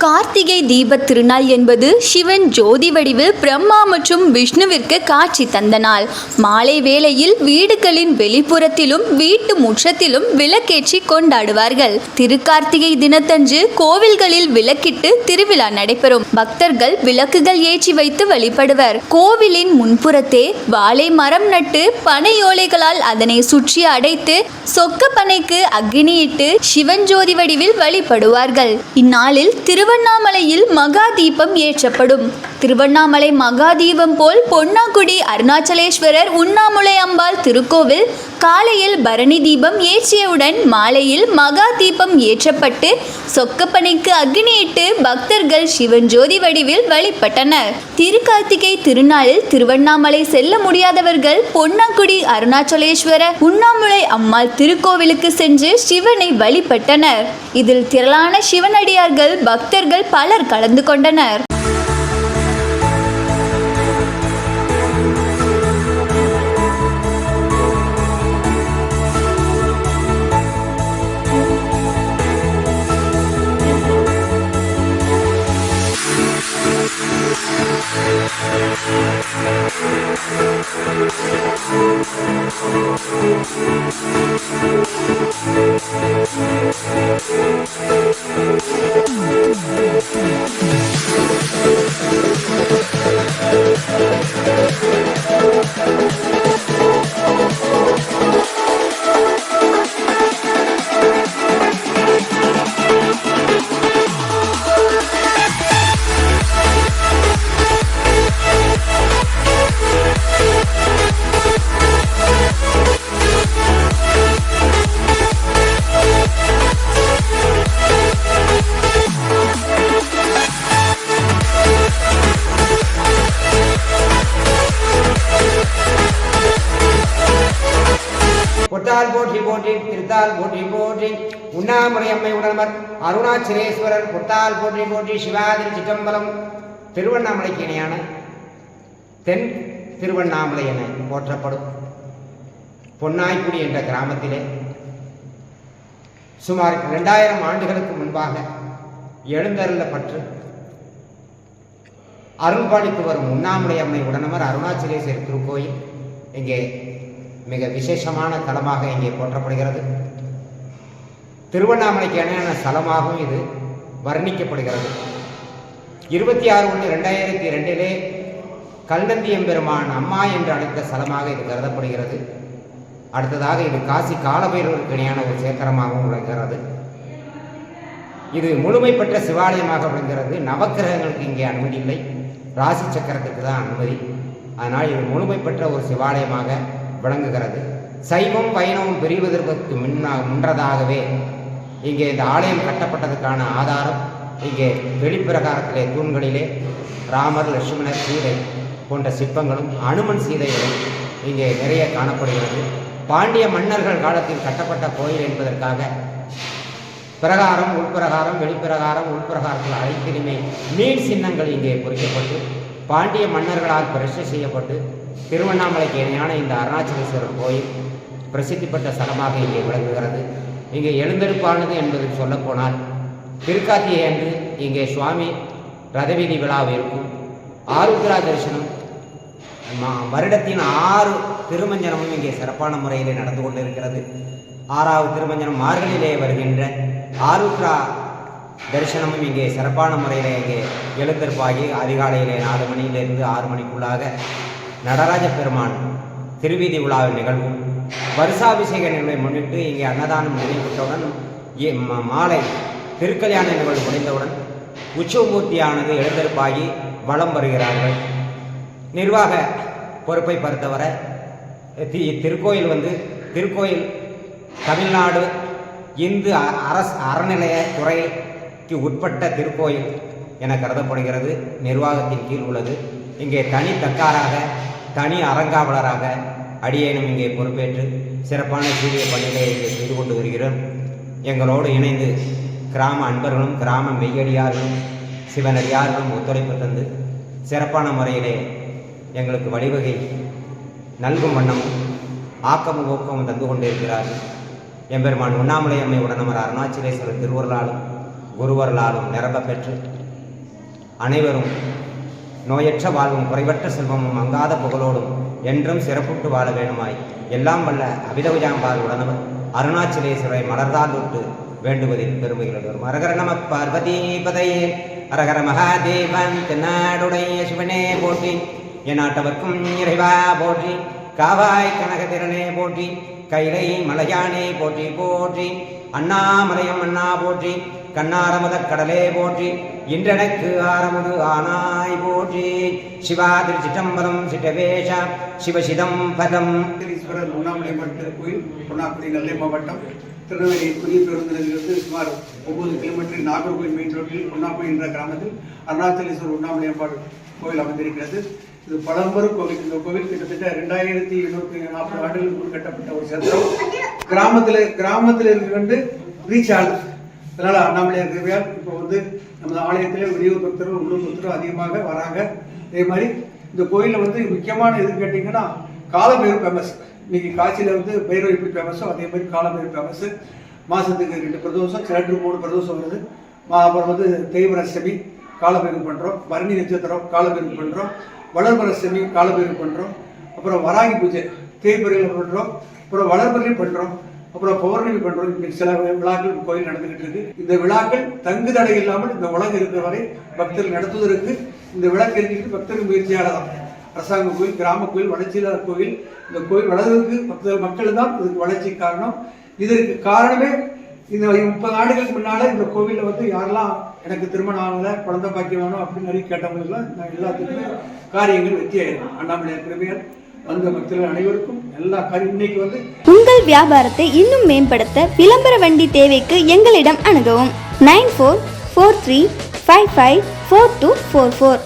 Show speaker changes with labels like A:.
A: கார்த்திகை தீபத் திருநாள் என்பது சிவன் ஜோதி வடிவில் பிரம்மா மற்றும் விஷ்ணுவிற்கு காட்சி தந்த நாள். மாலை வேளையில் வீடுகளின் வெளிப்புறத்திலும் வீட்டு முற்றத்திலும் விளக்கேற்றி கொண்டாடுவார்கள். திருக்கார்த்திகை தினத்தன்று கோவில்களில் விளக்கிட்டு திருவிழா நடைபெறும். பக்தர்கள் விளக்குகள் ஏற்றி வைத்து வழிபடுவர். கோவிலின் முன்புறத்தே வாழை மரம் நட்டு பனையோலைகளால் அதனை சுற்றி அடைத்து சொக்க பனைக்கு அக்னியிட்டு சிவன் ஜோதி வடிவில் வழிபடுவார்கள். இந்நாளில் திருவண்ணாமலையில் மகா தீபம் ஏற்றப்படும். திருவண்ணாமலை மகா தீபம் போல் பொன்னாக்குடி அருணாச்சலேஸ்வரர் உண்ணாமுலை அம்பாள் திருக்கோவில் காலையில் பரணி தீபம் ஏற்றியவுடன் மாலையில் மகா தீபம் ஏற்றப்பட்டு சொக்கப்பனைக்கு அக்னியிட்டு பக்தர்கள் சிவன் ஜோதி வடிவில் வழிபட்டனர். திருக்கார்த்திகை திருநாளில் திருவண்ணாமலை செல்ல முடியாதவர்கள் பொன்னாக்குடி அருணாச்சலேஸ்வரர் உண்ணாமுலை அம்மாள் திருக்கோவிலுக்கு சென்று சிவனை வழிபட்டனர். இதில் திரளான சிவனடியார்கள் பக்தர்கள் பலர் கலந்து கொண்டனர்.
B: பொட்டால் போற்றி போற்றி திருத்தால் போற்றி போற்றி உண்ணாமுலை அம்மை உடனமர் அருணாச்சலேஸ்வரர் பொட்டால் போற்றி போற்றி சிவாதிரி சிற்றம்பலம். திருவண்ணாமலைக்கு இணையான தென் திருவண்ணாமலை என போற்றப்படும் பொன்னாய்க்குடி என்ற கிராமத்திலே சுமார் 2000 ஆண்டுகளுக்கு முன்பாக எழுந்தருளப்பட்டு அருள்பாலித்து வரும் உண்ணாமுலை அம்மை உடனமர் அருணாச்சலேஸ்வரர் திருக்கோயில் இங்கே மிக விசேஷமான தலமாக இங்கே போற்றப்படுகிறது. திருவண்ணாமலைக்கு இணையான ஸ்தலமாகவும் இது வர்ணிக்கப்படுகிறது. 26/1/2002 கல்நந்தி எம்பெருமான் அம்மா என்று அழைத்த ஸ்தலமாக இது கருதப்படுகிறது. அடுத்ததாக இது காசி காலபைரவருக்கு இணையான ஒரு சேத்திரமாகவும் விளங்குகிறது. இது முழுமை பெற்ற சிவாலயமாக விளங்குகிறது. நவக்கிரகங்களுக்கு இங்கே அனுமதி இல்லை, ராசி சக்கரத்துக்கு தான் அனுமதி. அதனால் இது முழுமை பெற்ற ஒரு சிவாலயமாக விளங்குகிறது. சைவம் வைணவம் பிரிவதற்கு முன்றதாகவே இங்கே இந்த ஆலயம் கட்டப்பட்டதுக்கான ஆதாரம் இங்கே வெளிப்பிரகாரத்திலே தூண்களிலே ராமர், லட்சுமணர், சீதை போன்ற சிற்பங்களும் அனுமன் சீதைகளும் இங்கே நிறைய காணப்படுகிறது. பாண்டிய மன்னர்கள் காலத்தில் கட்டப்பட்ட கோயில் என்பதற்காக பிரகாரம், உள்பிரகாரம், வெளிப்பிரகாரம், உள்பிரகாரத்தில் அனைத்திலுமே மீன் சின்னங்கள் இங்கே பொறிக்கப்பட்டு பாண்டிய மன்னர்களால் பிரதிஷ்டை செய்யப்பட்டு திருவண்ணாமலைக்கு இணையான இந்த அருணாச்சலேஸ்வரர் கோயில் பிரசித்தி பெற்ற ஸ்தலமாக இங்கே விளங்குகிறது. இங்கே எழுந்தெடுப்பானது என்பது சொல்லப்போனால் திருக்கார்த்திகை அன்று இங்கே சுவாமி ரதவீதி விழா இருக்கும். ஆருத்ரா தரிசனம், வருடத்தின் 6 திருமஞ்சனமும் இங்கே சிறப்பான முறையிலே நடந்து கொண்டிருக்கிறது. 6வது திருமஞ்சனம் மார்கழியிலே வருகின்ற ஆருத்ரா தரிசனமும் இங்கே சிறப்பான முறையில் இங்கே எழுந்தெடுப்பாகி அதிகாலையிலே 4 மணியிலிருந்து 6 மணிக்குள்ளாக நடராஜ பெருமான் திருவீதி விழாவின் நிகழ்வும் வருஷாபிஷேக நிகழ்வை முன்னிட்டு இங்கே அன்னதானம் நிறைவுற்றவுடன் மாலை திருக்கல்யாண நிகழ்வு முடிந்தவுடன் உற்சவமூர்த்தியானது எழுந்தெடுப்பாகி வலம் வருகிறார்கள். நிர்வாக பொறுப்பை பொறுத்தவரை திருக்கோயில் தமிழ்நாடு இந்து அறநிலைய துறைக்கு உட்பட்ட திருக்கோயில் என கருதப்படுகிறது. நிர்வாகத்தின் கீழ் உள்ளது. இங்கே தனி தக்காராக, தனி அறங்காவலராக அடியேனும் இங்கே பொறுப்பேற்று சிறப்பான சீரிய பணிகளை இங்கே செய்து கொண்டு வருகிறோம். எங்களோடு இணைந்து கிராம அன்பர்களும் கிராம மெய்யடியார்களும் சிவனடியார்களும் ஒத்துழைப்பு தந்து சிறப்பான முறையிலே எங்களுக்கு வழிவகை நல்கும் வண்ணமும் ஆக்கமும் ஊக்கமும் தந்து கொண்டிருக்கிறார்கள். எம்பெருமான் உண்ணாமுலை அம்மை உடனமர் அருணாச்சலேஸ்வரர் திருவருளாலும் குருவர்களாலும் நிரம்ப பெற்று அனைவரும் நோயற்ற வாழ்வும் குறைவற்ற செல்வமும் மங்காத புகழோடும் என்றும் சிறப்புட்டு வாழ வேணுமாய் எல்லாம் வல்ல அபிதவிஜாம்பால் உடனவர் அருணாச்சலேஸ்வரை மலர்ந்தால் தொட்டு வேண்டுவதில் பெருமைகள் அரகர நம பார்வதி பதையே அரகர மகாதேவன் தென்னாடுடைய சிவனே போற்றி எந்நாட்டவர்க்கும் இறைவா போற்றி காவாய் கனகதிரனே போற்றி கைலை மலையானே போற்றி போற்றி அண்ணாமலையம் அண்ணா போற்றி கண்ணாரமுத கடலே போற்றி இன்றெனக்கு ஆரமுது ஆனாய் போற்றி சிவா திருச்சிட்டம்பலம் சிட்டவேஷ சிவசிதம்பரம்.
C: ஈஸ்வரர் உண்ணாமலையம்மன் திருக்கோயில் பொன்னாக்குடி நெல்லை மாவட்டம் திருநெல்வேலி புதிய பேருந்து நிலையத்திலிருந்து சுமார் 9 கிலோமீட்டர் நாகர்கோவில் மெயின் ரோட்டில் உண்ணாக்குடி என்ற கிராமத்தில் அருணாச்சலேஸ்வரர் உண்ணாமலையம்மன் கோயில் அமைந்திருக்கிறது. இது பழம்பெரும் கோவில். இந்த கோவில் கிட்டத்தட்ட 2840 ஆண்டுகளுக்கு முன் கட்டப்பட்ட ஒரு சத்திரம். கிராமத்தில் இருந்து ரீச் ஆகுது. அதனால அண்ணாமலையார் திருவிழா இப்போ நமது ஆலயத்தில் வெளியூர் பக்தர்கள் உள்ளூர் பக்தர்கள் அதிகமாக வராங்க. அதே மாதிரி இந்த கோயிலில் முக்கியமான எது கேட்டிங்கன்னா காலபைரவர் ஃபேமஸ். இன்னைக்கு காட்சியில் பைரவர் எப்படி ஃபேமஸோ அதே மாதிரி காலபைரவர் ஃபேமஸ். மாதத்துக்கு 2 பிரதோஷம், சில 3 பிரதோஷம் வருது. அப்புறம் தேய்பிரஷ்டமி காலபைரவர் பண்ணுறோம், பரணி நட்சத்திரம் காலபைரவர் பண்ணுறோம், வளர்பரஷ்டமி காலபைரவர் பண்ணுறோம், அப்புறம் வராகி பூஜை தேய்பிரையில் பண்ணுறோம், அப்புறம் வளர்பரையும் பண்ணுறோம், அப்புறம் பௌர்ணமி பண்ணுறோம். இப்படி சில விழாக்கள் கோயில் நடந்துகிட்டு இருக்கு. இந்த விழாக்கள் தங்கு தடை இல்லாமல் இந்த உலகம் இருக்கிற வரை பக்தர்கள் நடத்துவதற்கு இந்த விளக்கு எரிஞ்சிட்டு பக்தர்கள் முயற்சியாளர் அரசாங்க கோயில், கிராம கோயில், வளர்ச்சியாளர் கோயில். இந்த கோயில் வளர்வதற்கு பக்தர்கள் மக்கள் தான் இதுக்கு வளர்ச்சி காரணம். இதற்கு காரணமே இந்த 30 ஆண்டுகளுக்கு முன்னால இந்த கோவிலில் யாரெல்லாம் எனக்கு திருமணம் ஆகலை, குழந்தை பாக்கியம் வேணும் அப்படின்னு நிறைய கேட்டவங்களுக்குலாம் நான் எல்லாத்துக்குமே காரியங்கள் வெற்றியாயிருக்கும். அண்ணாமலையார் கிருபையால் வந்த பக்தர்கள் அனைவருக்கும் எல்லா காரியம் இன்னைக்கு
D: உங்கள் வியாபாரத்தை இன்னும் மேம்படுத்த விளம்பர வண்டி தேவைக்கு எங்களிடம் அணுகவும் 9443554244.